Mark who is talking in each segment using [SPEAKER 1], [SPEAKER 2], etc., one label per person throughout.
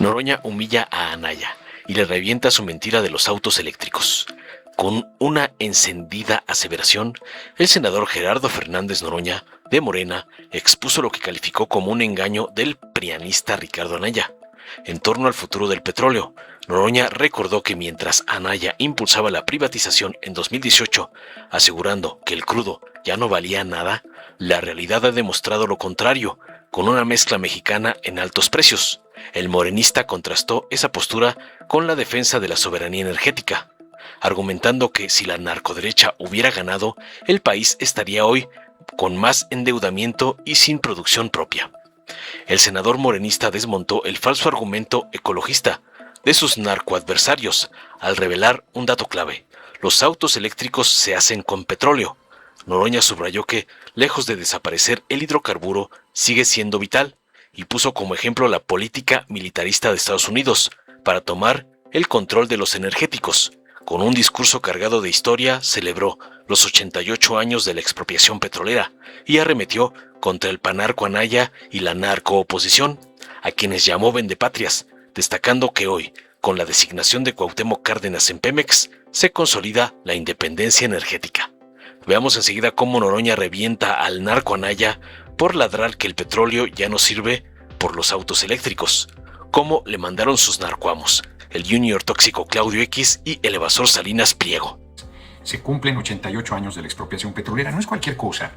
[SPEAKER 1] Noroña humilla a Anaya y le revienta su mentira de los autos eléctricos. Con una encendida aseveración, el senador Gerardo Fernández Noroña, de Morena, expuso lo que calificó como un engaño del prianista Ricardo Anaya. En torno al futuro del petróleo, Noroña recordó que mientras Anaya impulsaba la privatización en 2018, asegurando que el crudo ya no valía nada, la realidad ha demostrado lo contrario, con una mezcla mexicana en altos precios. El morenista contrastó esa postura con la defensa de la soberanía energética, argumentando que si la narcoderecha hubiera ganado, el país estaría hoy con más endeudamiento y sin producción propia. El senador morenista desmontó el falso argumento ecologista de sus narcoadversarios al revelar un dato clave: los autos eléctricos se hacen con petróleo. Noroña subrayó que, lejos de desaparecer el hidrocarburo, sigue siendo vital, y puso como ejemplo la política militarista de Estados Unidos para tomar el control de los energéticos. Con un discurso cargado de historia, celebró los 88 años de la expropiación petrolera y arremetió contra el panarco Anaya y la narcooposición, a quienes llamó vendepatrias, destacando que hoy, con la designación de Cuauhtémoc Cárdenas en Pemex, se consolida la independencia energética. Veamos enseguida cómo Noroña revienta al narco Anaya por ladrar que el petróleo ya no sirve por los autos eléctricos, cómo le mandaron sus narcoamos, el junior tóxico Claudio X y el evasor Salinas Pliego.
[SPEAKER 2] Se cumplen 88 años de la expropiación petrolera, no es cualquier cosa.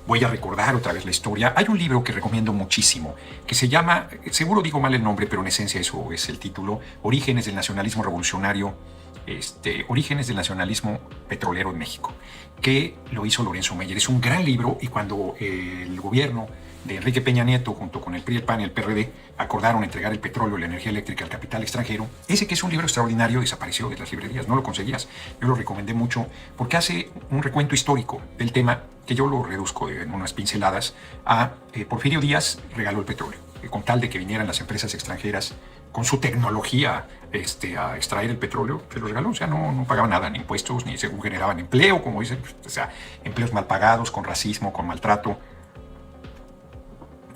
[SPEAKER 2] Voy a recordar otra vez la historia. Hay un libro que recomiendo muchísimo, que se llama, seguro digo mal el nombre, pero en esencia eso es el título, Orígenes del Nacionalismo Revolucionario, Orígenes del Nacionalismo Petrolero en México, que lo hizo Lorenzo Meyer. Es un gran libro, y cuando el gobierno de Enrique Peña Nieto, junto con el PRI, el PAN y el PRD, acordaron entregar el petróleo y la energía eléctrica al capital extranjero, ese que es un libro extraordinario desapareció de las librerías, no lo conseguías. Yo lo recomendé mucho porque hace un recuento histórico del tema, que yo lo reduzco en unas pinceladas a Porfirio Díaz regaló el petróleo, con tal de que vinieran las empresas extranjeras con su tecnología a extraer el petróleo, se lo regaló. O sea, no pagaban nada, ni impuestos, ni según generaban empleo, como dicen, o sea, empleos mal pagados, con racismo, con maltrato.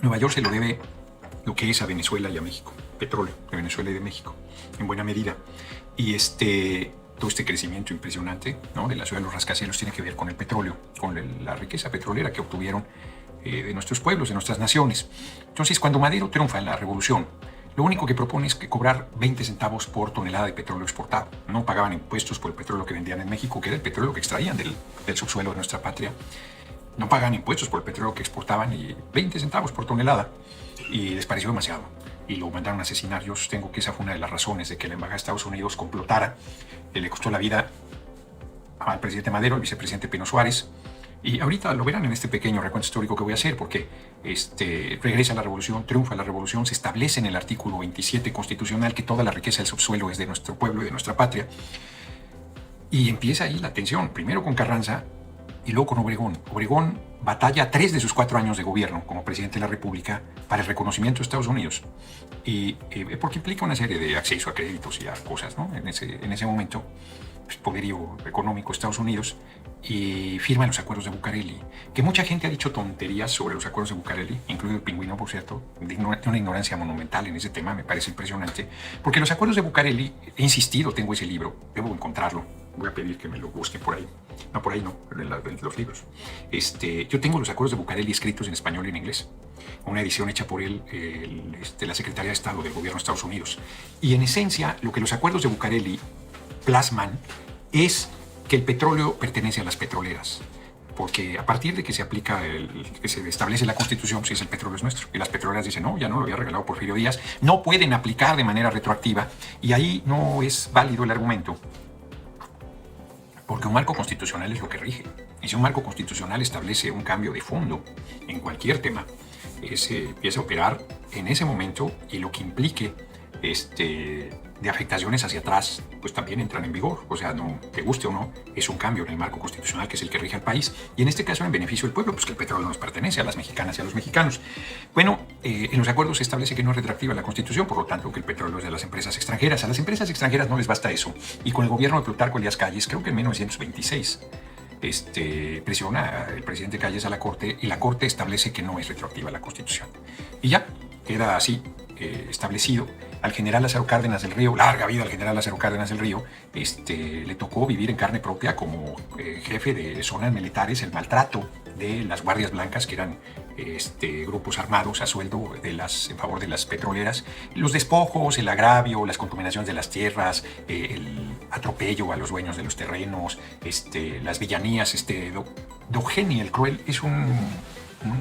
[SPEAKER 2] Nueva York se lo debe lo que es a Venezuela y a México, petróleo de Venezuela y de México, en buena medida. Y todo este crecimiento impresionante, ¿no?, de la ciudad de los rascacielos tiene que ver con el petróleo, con la riqueza petrolera que obtuvieron de nuestros pueblos, de nuestras naciones. Entonces, cuando Madero triunfa en la revolución, lo único que propone es que cobrar 20 centavos por tonelada de petróleo exportado. No pagaban impuestos por el petróleo que vendían en México, que era el petróleo que extraían del subsuelo de nuestra patria. No pagan impuestos por el petróleo que exportaban, y 20 centavos por tonelada, y les pareció demasiado y lo mandaron a asesinar. Yo sostengo que esa fue una de las razones de que la embajada de Estados Unidos complotara. Le costó la vida al presidente Madero, al vicepresidente Pino Suárez, y ahorita lo verán en este pequeño recuento histórico que voy a hacer, porque regresa la revolución, triunfa la revolución, se establece en el artículo 27 constitucional que toda la riqueza del subsuelo es de nuestro pueblo y de nuestra patria, y empieza ahí la tensión, primero con Carranza y luego con Obregón. Obregón batalla 3 de sus 4 años de gobierno como presidente de la República para el reconocimiento de Estados Unidos, y porque implica una serie de acceso a créditos y a cosas, ¿no? En ese momento, pues, poderío económico de Estados Unidos, y firman los acuerdos de Bucareli, que mucha gente ha dicho tonterías sobre los acuerdos de Bucareli, incluido el Pingüino, por cierto, de una ignorancia monumental en ese tema. Me parece impresionante, porque los acuerdos de Bucareli, he insistido, tengo ese libro, debo encontrarlo, voy a pedir que me lo busquen por ahí. No, por ahí no, en los libros. Yo tengo los acuerdos de Bucareli escritos en español y en inglés. Una edición hecha por él, la Secretaría de Estado del Gobierno de Estados Unidos. Y en esencia, lo que los acuerdos de Bucareli plasman es que el petróleo pertenece a las petroleras. Porque a partir de que se aplica, que se establece la Constitución, pues el petróleo es nuestro. Y las petroleras dicen, no, ya no lo había regalado Porfirio Díaz. No pueden aplicar de manera retroactiva. Y ahí no es válido el argumento, porque un marco constitucional es lo que rige. Y si un marco constitucional establece un cambio de fondo en cualquier tema, empieza a operar en ese momento, y lo que implique de afectaciones hacia atrás, pues también entran en vigor. O sea, no te guste o no, es un cambio en el marco constitucional que es el que rige al país, y en este caso en beneficio del pueblo, pues que el petróleo nos pertenece a las mexicanas y a los mexicanos. Bueno, en los acuerdos se establece que no es retroactiva la Constitución, por lo tanto que el petróleo es de las empresas extranjeras. A las empresas extranjeras no les basta eso, y con el gobierno de Plutarco Elías Calles, creo que en 1926, presiona el presidente Calles a la Corte, y la Corte establece que no es retroactiva la Constitución. Y ya, queda así establecido, al general Lázaro Cárdenas del Río, larga vida al general Lázaro Cárdenas del Río, le tocó vivir en carne propia como jefe de zonas militares el maltrato de las guardias blancas, que eran grupos armados a sueldo en favor de las petroleras, los despojos, el agravio, las contaminaciones de las tierras, el atropello a los dueños de los terrenos, las villanías. Dogeni el Cruel es un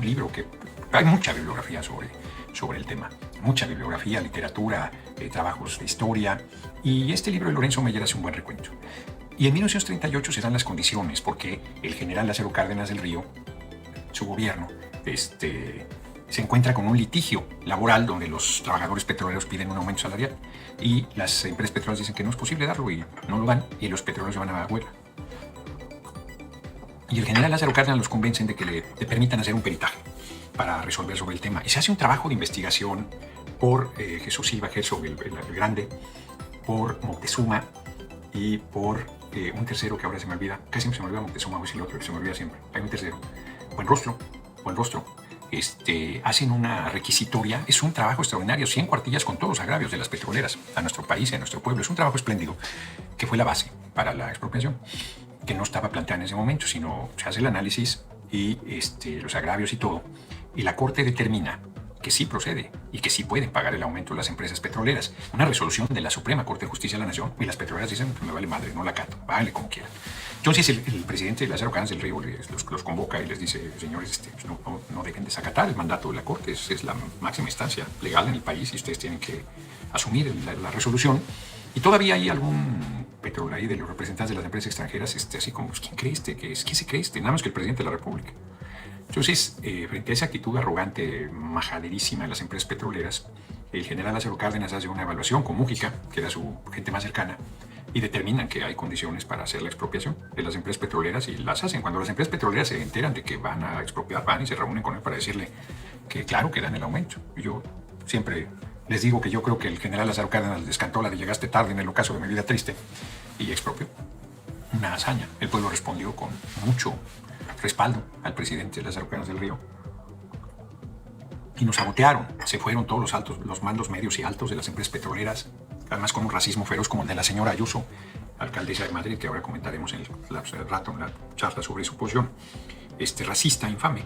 [SPEAKER 2] libro que hay mucha bibliografía sobre el tema, mucha bibliografía, literatura, trabajos de historia, y este libro de Lorenzo Meyer hace un buen recuento. Y en 1938 se dan las condiciones porque el general Lázaro Cárdenas del Río, su gobierno, se encuentra con un litigio laboral donde los trabajadores petroleros piden un aumento salarial y las empresas petroleras dicen que no es posible darlo y no lo dan, y los petroleros se van a la huelga. Y el general Lázaro Cárdenas los convencen de que le permitan hacer un peritaje para resolver sobre el tema. Y se hace un trabajo de investigación por Jesús Silva Herzog el Grande, por Moctezuma y por un tercero que ahora se me olvida. Casi siempre se me olvida Moctezuma, o es el otro que se me olvida siempre. Hay un tercero. Buen rostro. Hacen una requisitoria. Es un trabajo extraordinario, 100 cuartillas con todos los agravios de las petroleras a nuestro país y a nuestro pueblo. Es un trabajo espléndido que fue la base para la expropiación, que no estaba planteada en ese momento, sino se hace el análisis y los agravios y todo, y la Corte determina que sí procede y que sí pueden pagar el aumento las empresas petroleras. Una resolución de la Suprema Corte de Justicia de la Nación, y las petroleras dicen, me vale madre, no la cato, vale como quieran. Entonces el presidente Lázaro Cárdenas del Río los convoca y les dice, señores, no dejen de desacatar el mandato de la Corte, es la máxima instancia legal en el país y ustedes tienen que asumir la resolución. Y todavía hay algún petróleo ahí de los representantes de las empresas extranjeras, así como, ¿quién cree ¿Quién se cree Nada más que el presidente de la República. Entonces, frente a esa actitud arrogante, majaderísima de las empresas petroleras, el general Lázaro Cárdenas hace una evaluación con Mújica, que era su gente más cercana, y determinan que hay condiciones para hacer la expropiación de las empresas petroleras, y las hacen. Cuando las empresas petroleras se enteran de que van a expropiar, van y se reúnen con él para decirle que claro que dan el aumento. Yo siempre les digo que yo creo que el general Lázaro Cárdenas les cantó la de llegaste tarde en el ocaso de mi vida triste y expropió. Una hazaña. El pueblo respondió con mucho respaldo al presidente Lázaro Cárdenas del Río. Y nos sabotearon. Se fueron todos los mandos medios y altos de las empresas petroleras, además con un racismo feroz como el de la señora Ayuso, alcaldesa de Madrid, que ahora comentaremos en el rato en la charla sobre su posición. Racista, infame,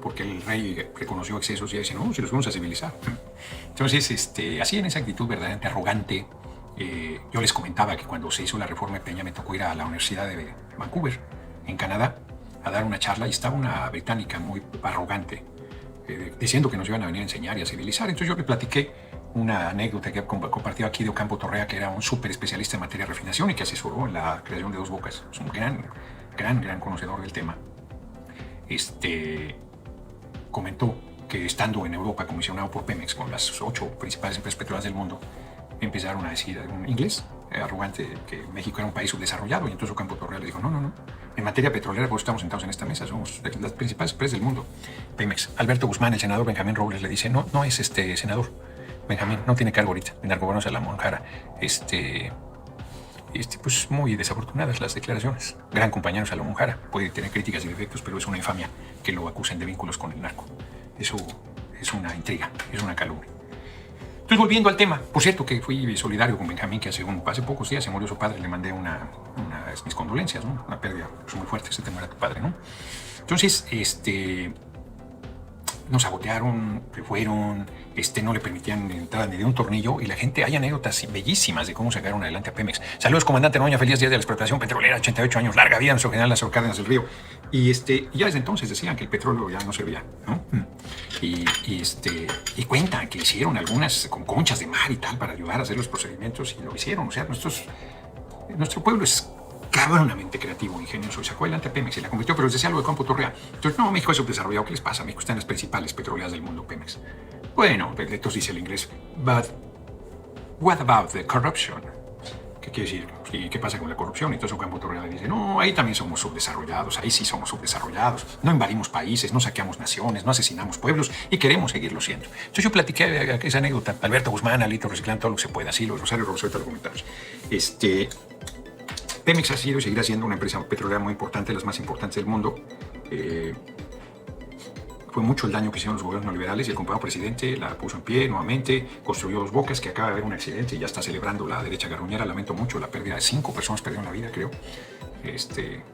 [SPEAKER 2] porque el rey reconoció excesos y dice, no, si los vamos a civilizar. Entonces, así en esa actitud verdaderamente arrogante, yo les comentaba que cuando se hizo la reforma de Peña me tocó ir a la Universidad de Vancouver, en Canadá, a dar una charla, y estaba una británica muy arrogante, diciendo que nos iban a venir a enseñar y a civilizar. Entonces yo le platiqué una anécdota que compartió aquí de Ocampo Torrea, que era un súper especialista en materia de refinación y que asesoró en la creación de Dos Bocas. Es un gran conocedor del tema. Comentó que estando en Europa comisionado por Pemex con las 8 principales empresas petroleras del mundo, empezaron a decir en inglés arrogante que México era un país subdesarrollado, y entonces Ocampo Torrea le dijo, no, en materia petrolera pues estamos sentados en esta mesa, somos las principales empresas del mundo, Pemex. Alberto Guzmán, el senador Benjamín Robles, le dice, no es senador, Benjamín no tiene cargo ahorita, en Narcogobiernos de la Monjara. Pues muy desafortunadas las declaraciones. Gran compañero Salomón Jara, puede tener críticas y defectos, pero es una infamia que lo acusen de vínculos con el narco. Eso es una intriga, es una calumnia. Entonces, volviendo al tema, por cierto que fui solidario con Benjamín, que hace pocos días se murió su padre, le mandé mis condolencias, ¿no? Una pérdida muy fuerte, se te muera tu padre, ¿no? Entonces, nos sabotearon, se fueron, no le permitían entrar ni de un tornillo, y la gente, hay anécdotas bellísimas de cómo sacaron adelante a Pemex. Saludos, comandante Noroña, feliz día de la explotación petrolera, 88 años, larga vida a nuestro general Lázaro Cárdenas del Río. Y ya desde entonces decían que el petróleo ya no servía, ¿no? Y cuentan que hicieron algunas con conchas de mar y tal para ayudar a hacer los procedimientos, y lo hicieron. O sea, nuestro pueblo es cabronamente creativo, ingenioso, y sacó adelante a Pemex y la convirtió, pero les decía algo de Ocampo Torrea. Entonces, no, México es subdesarrollado, ¿qué les pasa? México está en las principales petroleras del mundo, Pemex. Bueno, entonces dice el inglés, but what about the corruption? ¿Qué quiere decir? ¿Y qué pasa con la corrupción? Entonces Ocampo Torrea le dice, no, ahí también somos subdesarrollados, ahí sí somos subdesarrollados, no invadimos países, no saqueamos naciones, no asesinamos pueblos y queremos seguirlo siendo. Entonces yo platiqué esa anécdota, Alberto Guzmán, Alito, reciclando todo lo que se pueda, así, Rosario Robles, ahorita lo comentarios. Pemex ha sido y seguirá siendo una empresa petrolera muy importante, las más importantes del mundo. Fue mucho el daño que hicieron los gobiernos neoliberales y el compañero presidente la puso en pie nuevamente, construyó Dos Bocas, que acaba de haber un accidente y ya está celebrando la derecha garruñera. Lamento mucho la pérdida de 5 personas, perdieron la vida, creo.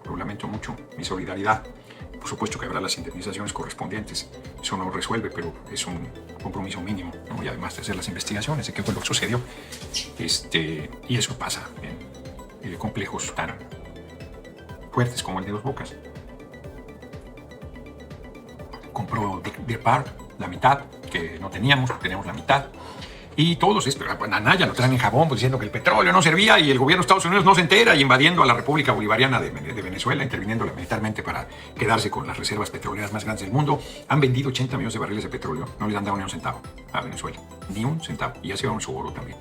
[SPEAKER 2] Lo lamento mucho, mi solidaridad. Por supuesto que habrá las indemnizaciones correspondientes. Eso no resuelve, pero es un compromiso mínimo, ¿no? Y además de hacer las investigaciones de qué fue lo que sucedió. Y eso pasa en complejos tan fuertes como el de Dos Bocas. Compró Deer Park, la mitad, que no teníamos la mitad. Y todos, a Anaya lo traen en jabón, pues, diciendo que el petróleo no servía y el gobierno de Estados Unidos no se entera, y invadiendo a la República Bolivariana de Venezuela, interviniendo militarmente para quedarse con las reservas petroleras más grandes del mundo. Han vendido 80 millones de barriles de petróleo, no les han dado ni un centavo a Venezuela, ni un centavo, y ya se llevaron su oro también.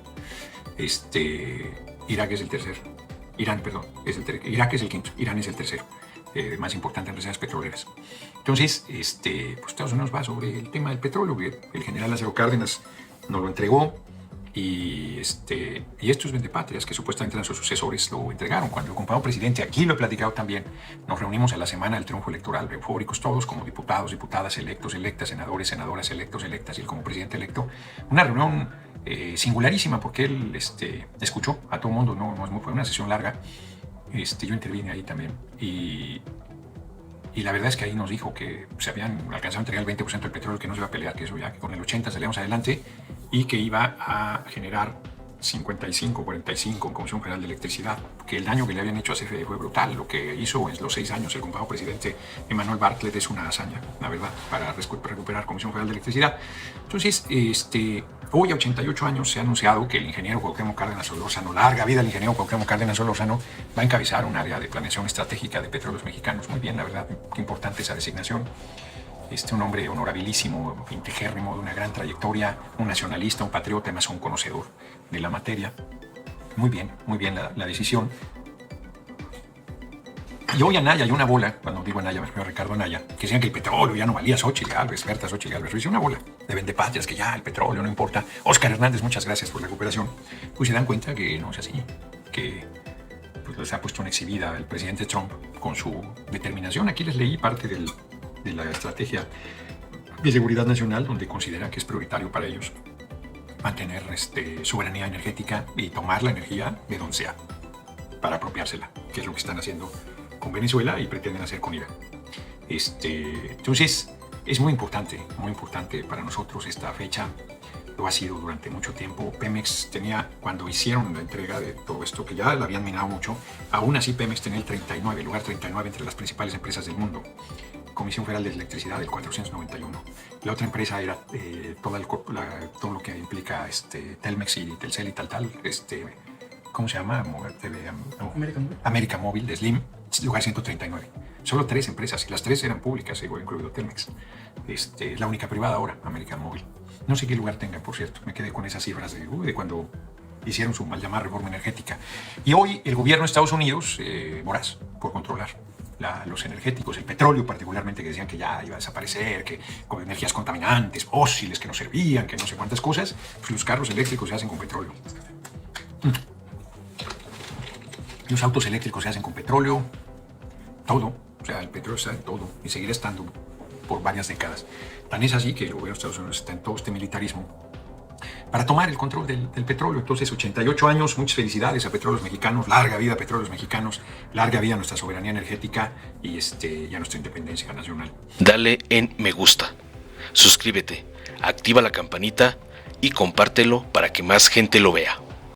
[SPEAKER 2] Irak es el tercero, Irak es el quinto, Irán es el tercero. Más importante en reservas petroleras. Entonces, pues Estados Unidos va sobre el tema del petróleo, que el general Lázaro Cárdenas nos lo entregó, y estos vendepatrias que supuestamente eran sus sucesores lo entregaron. Cuando el compañero presidente, aquí lo he platicado también, nos reunimos a la semana del triunfo electoral, eufóricos todos, como diputados, diputadas, electos, electas, senadores, senadoras, electos, electas, y él como presidente electo. Una reunión singularísima, porque él escuchó a todo el mundo, fue una sesión larga. Yo intervine ahí también, y la verdad es que ahí nos dijo que se habían alcanzado a entregar el 20% del petróleo, que no se iba a pelear, que eso ya, que con el 80% salíamos adelante, y que iba a generar 55, 45 en Comisión Federal de Electricidad, que el daño que le habían hecho a CFE fue brutal. Lo que hizo en los 6 años el compañero presidente Emanuel Bartlett es una hazaña, la verdad, para recuperar Comisión Federal de Electricidad. Entonces, hoy a 88 años se ha anunciado que el ingeniero Cuauhtémoc Cárdenas Solórzano, larga vida el ingeniero Cuauhtémoc Cárdenas Solórzano, va a encabezar un área de planeación estratégica de petróleos mexicanos. Muy bien, la verdad, qué importante esa designación. Un hombre honorabilísimo, integérrimo, de una gran trayectoria, un nacionalista, un patriota, además un conocedor de la materia. Muy bien la decisión. Y hoy Anaya hay una bola, cuando digo Anaya me refiero a Ricardo Anaya, que decían que el petróleo ya no valía. Xochitl Gálvez, Berta Xochitl Gálvez, hizo una bola de vendepatrias, que ya el petróleo no importa. Óscar Hernández, muchas gracias por la cooperación. Pues se dan cuenta que no es así, que pues les ha puesto en exhibida el presidente Trump con su determinación. Aquí les leí parte de la estrategia de seguridad nacional, donde considera que es prioritario para ellos mantener soberanía energética y tomar la energía de donde sea para apropiársela, que es lo que están haciendo con Venezuela y pretenden hacer con Irán. Entonces, es muy importante para nosotros esta fecha. Lo ha sido durante mucho tiempo. Pemex tenía, cuando hicieron la entrega de todo esto, que ya la habían minado mucho, aún así Pemex tenía el lugar 39 entre las principales empresas del mundo. Comisión Federal de Electricidad del 491. La otra empresa era todo lo que implica Telmex y Telcel y tal, ¿cómo se llama? América Móvil de Slim, lugar 139. Solo 3 empresas, y las 3 eran públicas, incluido Telmex. Es la única privada ahora, América Móvil. No sé qué lugar tenga, por cierto. Me quedé con esas cifras de cuando hicieron su mal llamada reforma energética. Y hoy el gobierno de Estados Unidos, voraz por controlar los energéticos, el petróleo particularmente, que decían que ya iba a desaparecer, que con energías contaminantes, fósiles, que no servían, que no sé cuántas cosas, pues los carros eléctricos se hacen con petróleo. Los autos eléctricos se hacen con petróleo, todo. O sea, el petróleo está en todo y seguirá estando por varias décadas. Tan es así que el gobierno de Estados Unidos está en todo este militarismo para tomar el control del petróleo. Entonces, 88 años, muchas felicidades a Petróleos Mexicanos, larga vida a Petróleos Mexicanos, larga vida a nuestra soberanía energética y a nuestra independencia nacional.
[SPEAKER 1] Dale en me gusta, suscríbete, activa la campanita y compártelo para que más gente lo vea.